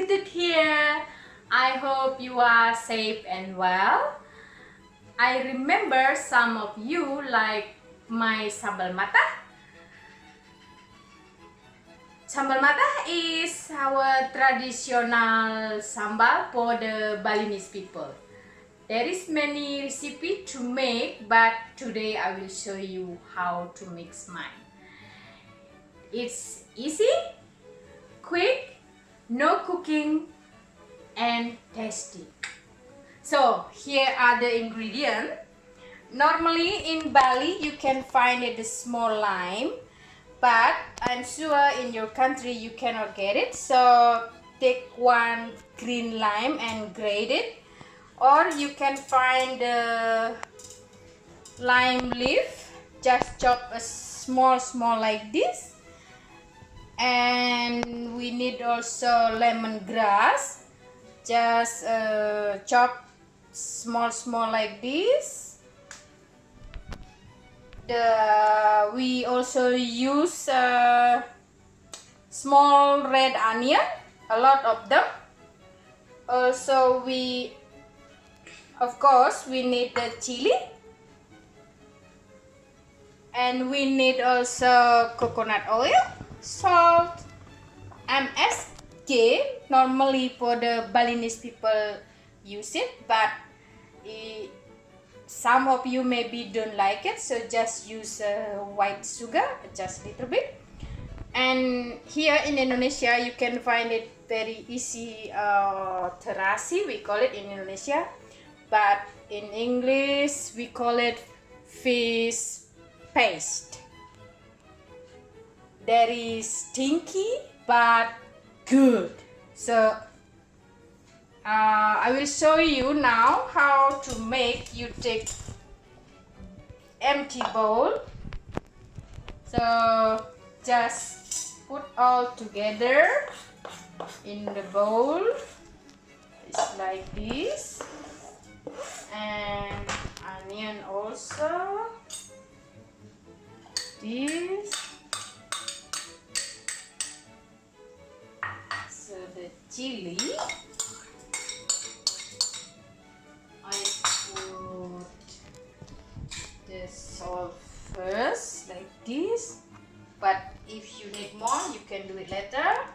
Ketut here. I hope you are safe and well. I remember some of you like my Sambal Matah. Sambal Matah is our traditional sambal for the Balinese people. There is many recipe to make, but today I will show you how to mix mine. It's easy, quick, no cooking, and tasty. So here are the ingredients. Normally in Bali you can find it a small lime, but I'm sure in your country you cannot get it. So take one green lime and grate it, or you can find the lime leaf. Just chop a small like this. And we need also lemongrass. Just chop small like this. We also use small red onion, a lot of them. Also of course we need the chili, and we need also coconut oil, salt, MSG. Normally for the Balinese people use it, but some of you maybe don't like it, so just use white sugar, just a little bit. And here in Indonesia you can find it very easy, terasi we call it in Indonesia, but in English we call it fish paste. Very stinky but good. So I will show you now how to make. You take empty bowl, so just put all together in the bowl. It's like this, and onion also this. So the chili, I put the salt first like this, but if you need more you can do it later.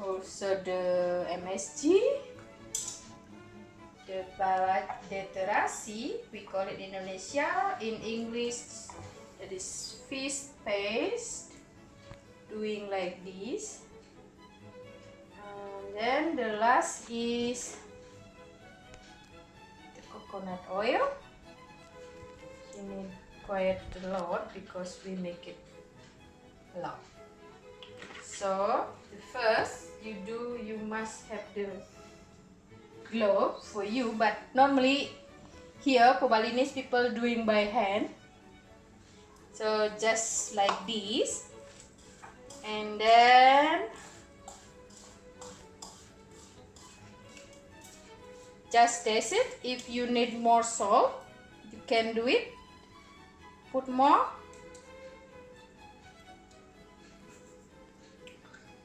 Also the MSG, the terasi we call it in Indonesia. In English it is fish paste, doing like this. And then the last is the coconut oil. You need quite a lot because we make it a lot. So the first you must have the glove for you, but normally here for Balinese people doing by hand. So just like this, and then just taste it. If you need more salt, you can do it. Put more.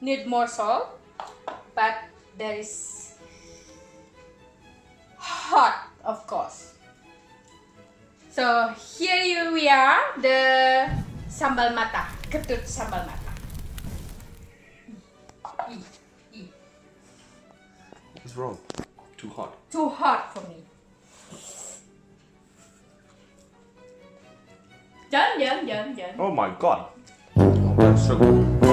Need more salt, but there is hot, of course. So here we are, the Sambal Matah, Ketut Sambal Matah. What's wrong? Too hot. Too hot for me. Done. Oh my god. Oh, that's so good.